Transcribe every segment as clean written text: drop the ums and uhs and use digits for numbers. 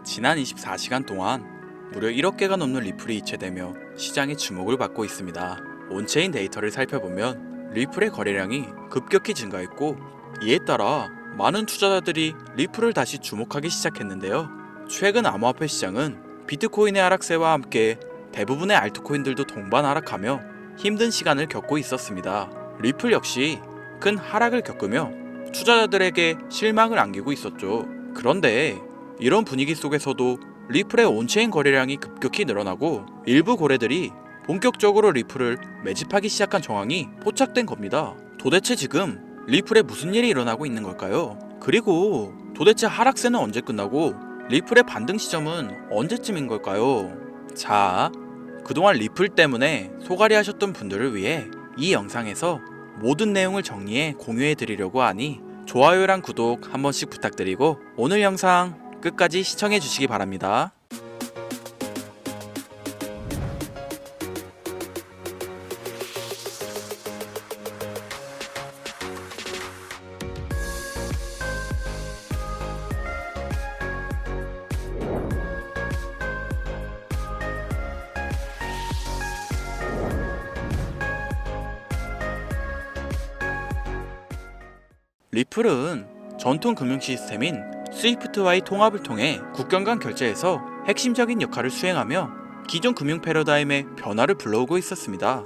지난 24시간 동안 무려 1억 개가 넘는 리플이 이체되며 시장의 주목을 받고 있습니다. 온체인 데이터를 살펴보면 리플의 거래량이 급격히 증가했고, 이에 따라 많은 투자자들이 리플을 다시 주목하기 시작했는데요. 최근 암호화폐 시장은 비트코인의 하락세와 함께 대부분의 알트코인들도 동반 하락하며 힘든 시간을 겪고 있었습니다. 리플 역시 큰 하락을 겪으며 투자자들에게 실망을 안기고 있었죠. 그런데 이런 분위기 속에서도 리플의 온체인 거래량이 급격히 늘어나고 일부 고래들이 본격적으로 리플을 매집하기 시작한 정황이 포착된 겁니다. 도대체 지금 리플에 무슨 일이 일어나고 있는 걸까요? 그리고 도대체 하락세는 언제 끝나고 리플의 반등 시점은 언제쯤인 걸까요? 자, 그동안 리플 때문에 소갈이 하셨던 분들을 위해 이 영상에서 모든 내용을 정리해 공유해 드리려고 하니 좋아요랑 구독 한 번씩 부탁드리고 오늘 영상 끝까지 시청해 주시기 바랍니다. 리플은 전통 금융 시스템인 스위프트와의 통합을 통해 국경 간 결제에서 핵심적인 역할을 수행하며 기존 금융 패러다임의 변화를 불러오고 있었습니다.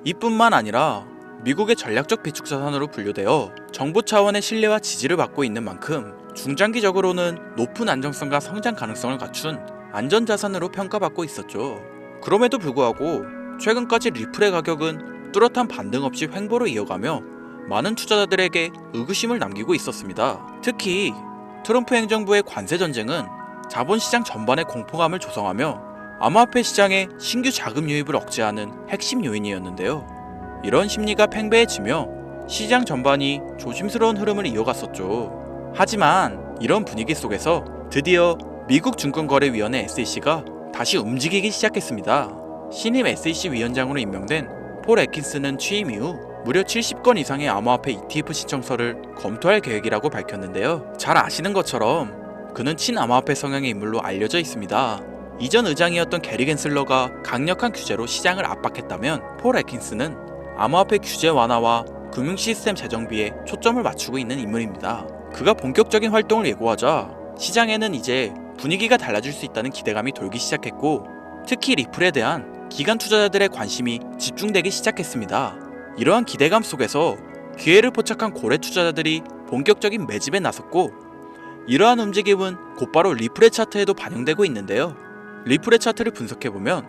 이뿐만 아니라 미국의 전략적 비축 자산으로 분류되어 정부 차원의 신뢰와 지지를 받고 있는 만큼 중장기적으로는 높은 안정성과 성장 가능성을 갖춘 안전 자산으로 평가받고 있었죠. 그럼에도 불구하고 최근까지 리플의 가격은 뚜렷한 반등 없이 횡보를 이어가며 많은 투자자들에게 의구심을 남기고 있었습니다. 특히 트럼프 행정부의 관세 전쟁은 자본시장 전반의 공포감을 조성하며 암호화폐 시장의 신규 자금 유입을 억제하는 핵심 요인이었는데요. 이런 심리가 팽배해지며 시장 전반이 조심스러운 흐름을 이어갔었죠. 하지만 이런 분위기 속에서 드디어 미국 증권거래위원회 SEC가 다시 움직이기 시작했습니다. 신임 SEC 위원장으로 임명된 폴 애킨스는 취임 이후 무려 70건 이상의 암호화폐 ETF 신청서를 검토할 계획이라고 밝혔는데요. 잘 아시는 것처럼 그는 친암호화폐 성향의 인물로 알려져 있습니다. 이전 의장이었던 게리 겐슬러가 강력한 규제로 시장을 압박했다면 폴 애킨스는 암호화폐 규제 완화와 금융 시스템 재정비에 초점을 맞추고 있는 인물입니다. 그가 본격적인 활동을 예고하자 시장에는 이제 분위기가 달라질 수 있다는 기대감이 돌기 시작했고, 특히 리플에 대한 기관 투자자들의 관심이 집중되기 시작했습니다. 이러한 기대감 속에서 기회를 포착한 고래 투자자들이 본격적인 매집에 나섰고, 이러한 움직임은 곧바로 리플의 차트에도 반영되고 있는데요. 리플의 차트를 분석해보면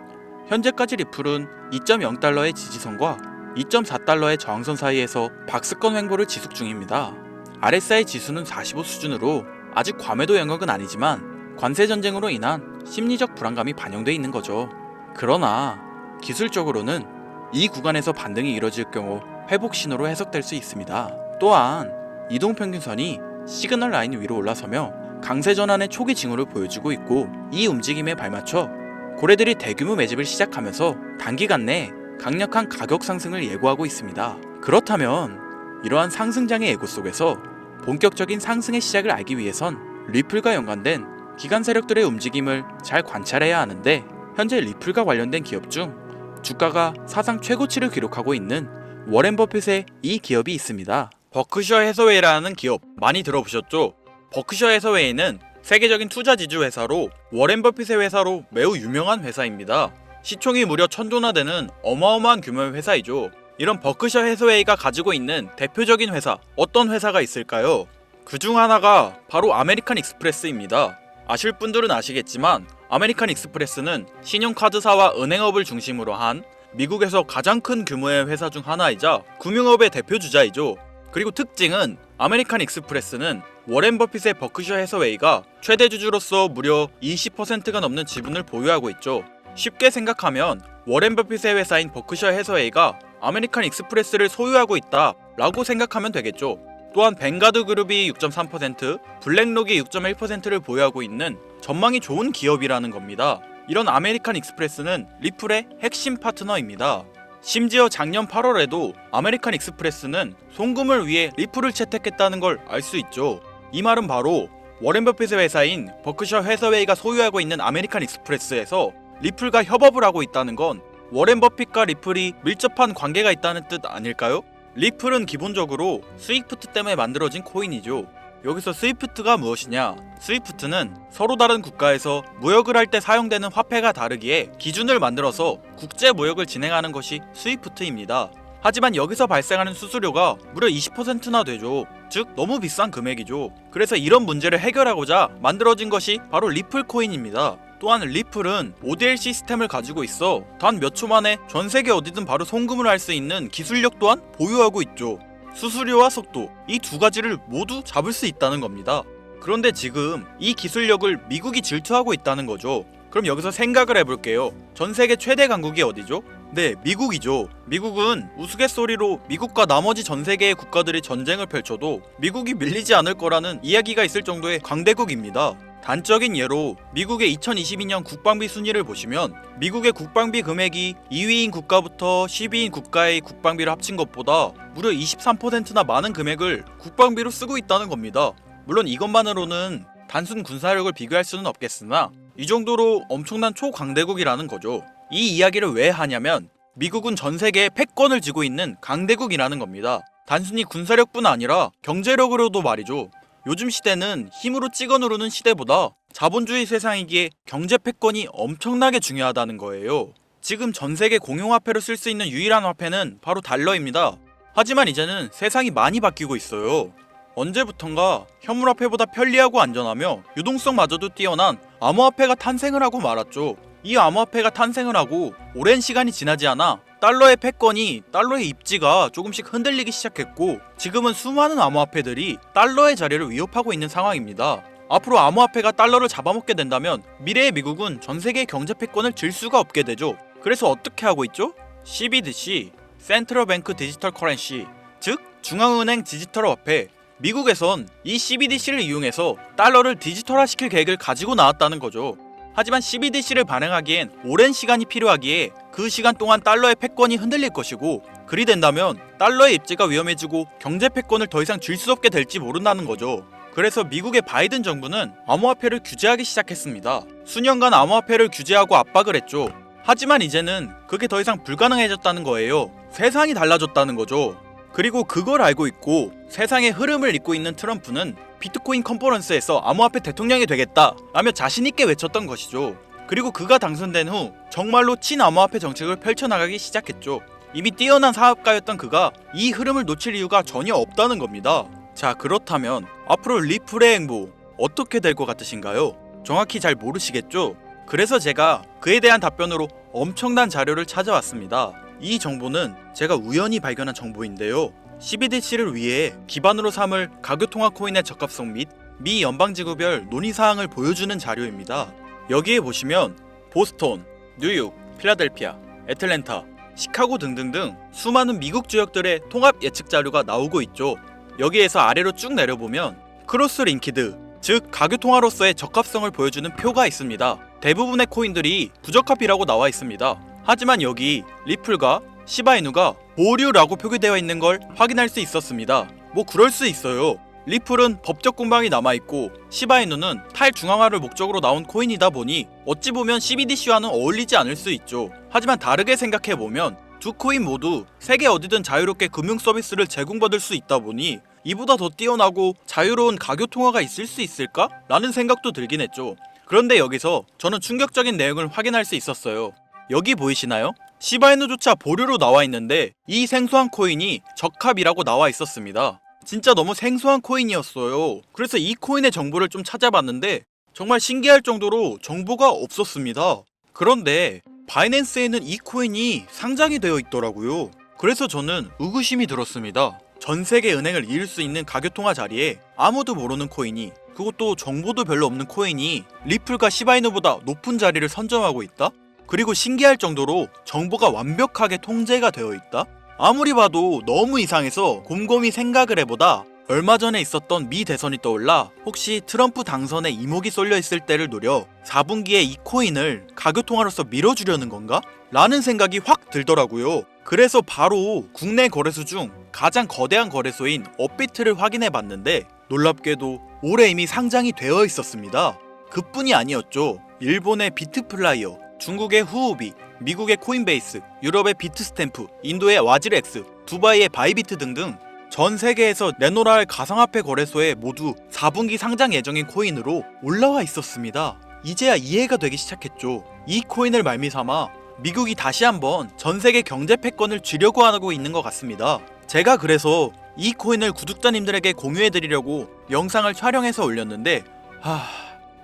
현재까지 리플은 2.0달러의 지지선과 2.4달러의 저항선 사이에서 박스권 횡보를 지속 중입니다. RSI 지수는 45 수준으로 아직 과매도 영역은 아니지만 관세 전쟁으로 인한 심리적 불안감이 반영돼 있는 거죠. 그러나 기술적으로는 이 구간에서 반등이 이뤄질 경우 회복 신호로 해석될 수 있습니다. 또한 이동평균선이 시그널 라인 위로 올라서며 강세 전환의 초기 징후를 보여주고 있고, 이 움직임에 발맞춰 고래들이 대규모 매집을 시작하면서 단기간 내 강력한 가격 상승을 예고하고 있습니다. 그렇다면 이러한 상승장의 예고 속에서 본격적인 상승의 시작을 알기 위해선 리플과 연관된 기관 세력들의 움직임을 잘 관찰해야 하는데, 현재 리플과 관련된 기업 중 주가가 사상 최고치를 기록하고 있는 워렌 버핏의 이 기업이 있습니다. 버크셔 해서웨이라는 기업 많이 들어보셨죠? 버크셔 해서웨이는 세계적인 투자 지주 회사로 워렌 버핏의 회사로 매우 유명한 회사입니다. 시총이 무려 1000조나 되는 어마어마한 규모의 회사이죠. 이런 버크셔 해서웨이가 가지고 있는 대표적인 회사, 어떤 회사가 있을까요? 그 중 하나가 바로 아메리칸 익스프레스입니다. 아실 분들은 아시겠지만 아메리칸 익스프레스는 신용카드사와 은행업을 중심으로 한 미국에서 가장 큰 규모의 회사 중 하나이자 금융업의 대표주자이죠. 그리고 특징은 아메리칸 익스프레스는 워렌 버핏의 버크셔 해서웨이가 최대 주주로서 무려 20%가 넘는 지분을 보유하고 있죠. 쉽게 생각하면 워렌 버핏의 회사인 버크셔 해서웨이가 아메리칸 익스프레스를 소유하고 있다 라고 생각하면 되겠죠. 또한 뱅가드 그룹이 6.3%, 블랙록이 6.1%를 보유하고 있는 전망이 좋은 기업이라는 겁니다. 이런 아메리칸 익스프레스는 리플의 핵심 파트너입니다. 심지어 작년 8월에도 아메리칸 익스프레스는 송금을 위해 리플을 채택했다는 걸 알 수 있죠. 이 말은 바로 워렌 버핏의 회사인 버크셔 해서웨이가 소유하고 있는 아메리칸 익스프레스에서 리플과 협업을 하고 있다는 건 워렌 버핏과 리플이 밀접한 관계가 있다는 뜻 아닐까요? 리플은 기본적으로 스위프트 때문에 만들어진 코인이죠. 여기서 스위프트가 무엇이냐? 스위프트는 서로 다른 국가에서 무역을 할 때 사용되는 화폐가 다르기에 기준을 만들어서 국제 무역을 진행하는 것이 스위프트입니다. 하지만 여기서 발생하는 수수료가 무려 20%나 되죠. 즉 너무 비싼 금액이죠. 그래서 이런 문제를 해결하고자 만들어진 것이 바로 리플 코인입니다. 또한 리플은 ODL 시스템을 가지고 있어 단 몇 초 만에 전 세계 어디든 바로 송금을 할 수 있는 기술력 또한 보유하고 있죠. 수수료와 속도, 이 두 가지를 모두 잡을 수 있다는 겁니다. 그런데 지금 이 기술력을 미국이 질투하고 있다는 거죠. 그럼 여기서 생각을 해볼게요. 전 세계 최대 강국이 어디죠? 네, 미국이죠. 미국은 우스갯소리로 미국과 나머지 전 세계의 국가들이 전쟁을 펼쳐도 미국이 밀리지 않을 거라는 이야기가 있을 정도의 강대국입니다. 단적인 예로 미국의 2022년 국방비 순위를 보시면 미국의 국방비 금액이 2위인 국가부터 10위인 국가의 국방비를 합친 것보다 무려 23%나 많은 금액을 국방비로 쓰고 있다는 겁니다. 물론 이것만으로는 단순 군사력을 비교할 수는 없겠으나 이 정도로 엄청난 초강대국이라는 거죠. 이 이야기를 왜 하냐면 미국은 전 세계에 패권을 쥐고 있는 강대국이라는 겁니다. 단순히 군사력뿐 아니라 경제력으로도 말이죠. 요즘 시대는 힘으로 찍어 누르는 시대보다 자본주의 세상이기에 경제 패권이 엄청나게 중요하다는 거예요. 지금 전 세계 공용화폐로 쓸 수 있는 유일한 화폐는 바로 달러입니다. 하지만 이제는 세상이 많이 바뀌고 있어요. 언제부턴가 현물화폐보다 편리하고 안전하며 유동성마저도 뛰어난 암호화폐가 탄생을 하고 말았죠. 이 암호화폐가 탄생을 하고 오랜 시간이 지나지 않아 달러의 패권이, 달러의 입지가 조금씩 흔들리기 시작했고 지금은 수많은 암호화폐들이 달러의 자리를 위협하고 있는 상황입니다. 앞으로 암호화폐가 달러를 잡아먹게 된다면 미래의 미국은 전 세계의 경제 패권을 질 수가 없게 되죠. 그래서 어떻게 하고 있죠? CBDC, 센트럴 뱅크 디지털 커런시, 즉 중앙은행 디지털 화폐. 미국에선 이 CBDC를 이용해서 달러를 디지털화시킬 계획을 가지고 나왔다는 거죠. 하지만 CBDC를 발행하기엔 오랜 시간이 필요하기에 그 시간 동안 달러의 패권이 흔들릴 것이고 그리 된다면 달러의 입지가 위험해지고 경제 패권을 더 이상 줄 수 없게 될지 모른다는 거죠. 그래서 미국의 바이든 정부는 암호화폐를 규제하기 시작했습니다. 수년간 암호화폐를 규제하고 압박을 했죠. 하지만 이제는 그게 더 이상 불가능해졌다는 거예요. 세상이 달라졌다는 거죠. 그리고 그걸 알고 있고 세상의 흐름을 잇고 있는 트럼프는 비트코인 컨퍼런스에서 암호화폐 대통령이 되겠다 라며 자신있게 외쳤던 것이죠. 그리고 그가 당선된 후 정말로 친암호화폐 정책을 펼쳐나가기 시작했죠. 이미 뛰어난 사업가였던 그가 이 흐름을 놓칠 이유가 전혀 없다는 겁니다. 자, 그렇다면 앞으로 리플의 행보 어떻게 될 것 같으신가요? 정확히 잘 모르시겠죠? 그래서 제가 그에 대한 답변으로 엄청난 자료를 찾아왔습니다. 이 정보는 제가 우연히 발견한 정보인데요. CBDC를 위해 기반으로 삼을 가교통화 코인의 적합성 및 미 연방지구별 논의사항을 보여주는 자료입니다. 여기에 보시면 보스턴, 뉴욕, 필라델피아, 애틀랜타, 시카고 등등등 수많은 미국 지역들의 통합 예측 자료가 나오고 있죠. 여기에서 아래로 쭉 내려보면 크로스 링키드, 즉 가교통화로서의 적합성을 보여주는 표가 있습니다. 대부분의 코인들이 부적합이라고 나와 있습니다. 하지만 여기 리플과 시바이누가 보류라고 표기되어 있는 걸 확인할 수 있었습니다. 뭐 그럴 수 있어요. 리플은 법적 공방이 남아있고 시바이누는 탈중앙화를 목적으로 나온 코인이다 보니 어찌 보면 CBDC와는 어울리지 않을 수 있죠. 하지만 다르게 생각해보면 두 코인 모두 세계 어디든 자유롭게 금융 서비스를 제공받을 수 있다 보니 이보다 더 뛰어나고 자유로운 가교통화가 있을 수 있을까? 라는 생각도 들긴 했죠. 그런데 여기서 저는 충격적인 내용을 확인할 수 있었어요. 여기 보이시나요? 시바이누조차 보류로 나와 있는데 이 생소한 코인이 적합이라고 나와 있었습니다. 진짜 너무 생소한 코인이었어요. 그래서 이 코인의 정보를 좀 찾아봤는데 정말 신기할 정도로 정보가 없었습니다. 그런데 바이낸스에는 이 코인이 상장이 되어 있더라고요. 그래서 저는 의구심이 들었습니다. 전 세계 은행을 이을 수 있는 가교통화 자리에 아무도 모르는 코인이, 그것도 정보도 별로 없는 코인이 리플과 시바이누보다 높은 자리를 선점하고 있다? 그리고 신기할 정도로 정보가 완벽하게 통제가 되어 있다? 아무리 봐도 너무 이상해서 곰곰이 생각을 해보다 얼마 전에 있었던 미 대선이 떠올라 혹시 트럼프 당선에 이목이 쏠려 있을 때를 노려 4분기에 이 코인을 가교통화로서 밀어주려는 건가? 라는 생각이 확 들더라고요. 그래서 바로 국내 거래소 중 가장 거대한 거래소인 업비트를 확인해 봤는데 놀랍게도 올해 이미 상장이 되어 있었습니다. 그뿐이 아니었죠. 일본의 비트플라이어, 중국의 후오비, 미국의 코인베이스, 유럽의 비트스탬프, 인도의 와즈렉스, 두바이의 바이비트 등등 전 세계에서 내놓으라 할 가상화폐 거래소에 모두 4분기 상장 예정인 코인으로 올라와 있었습니다. 이제야 이해가 되기 시작했죠. 이 코인을 말미삼아 미국이 다시 한번 전 세계 경제 패권을 쥐려고 하고 있는 것 같습니다. 제가 그래서 이 코인을 구독자님들에게 공유해드리려고 영상을 촬영해서 올렸는데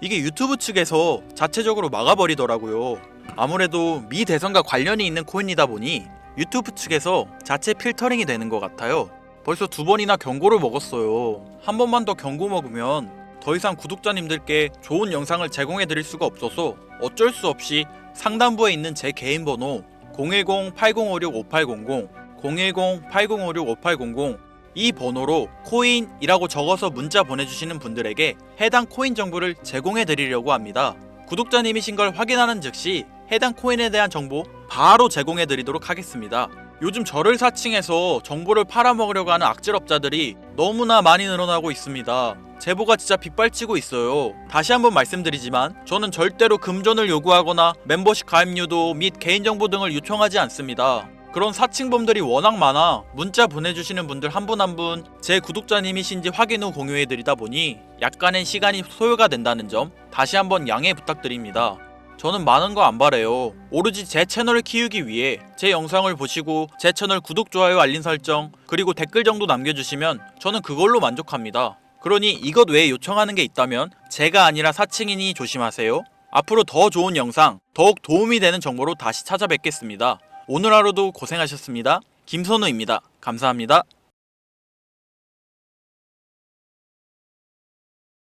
이게 유튜브 측에서 자체적으로 막아버리더라고요. 아무래도 미 대선과 관련이 있는 코인이다 보니 유튜브 측에서 자체 필터링이 되는 것 같아요. 벌써 2번이나 경고를 먹었어요. 한 번만 더 경고 먹으면 더 이상 구독자님들께 좋은 영상을 제공해드릴 수가 없어서 어쩔 수 없이 상단부에 있는 제 개인 번호 010-8056-5800, 010-8056-5800 이 번호로 코인이라고 적어서 문자 보내주시는 분들에게 해당 코인 정보를 제공해드리려고 합니다. 구독자님이신 걸 확인하는 즉시 해당 코인에 대한 정보 바로 제공해드리도록 하겠습니다. 요즘 저를 사칭해서 정보를 팔아먹으려고 하는 악질업자들이 너무나 많이 늘어나고 있습니다. 제보가 진짜 빗발치고 있어요. 다시 한번 말씀드리지만 저는 절대로 금전을 요구하거나 멤버십 가입료도 및 개인정보 등을 요청하지 않습니다. 그런 사칭범들이 워낙 많아 문자 보내주시는 분들 한 분 한 분 제 구독자님이신지 확인 후 공유해드리다 보니 약간의 시간이 소요가 된다는 점 다시 한번 양해 부탁드립니다. 저는 많은 거 안 바래요. 오로지 제 채널을 키우기 위해 제 영상을 보시고 제 채널 구독, 좋아요, 알림 설정 그리고 댓글 정도 남겨주시면 저는 그걸로 만족합니다. 그러니 이것 외에 요청하는 게 있다면 제가 아니라 사칭이니 조심하세요. 앞으로 더 좋은 영상, 더욱 도움이 되는 정보로 다시 찾아뵙겠습니다. 오늘 하루도 고생하셨습니다. 김선우입니다. 감사합니다.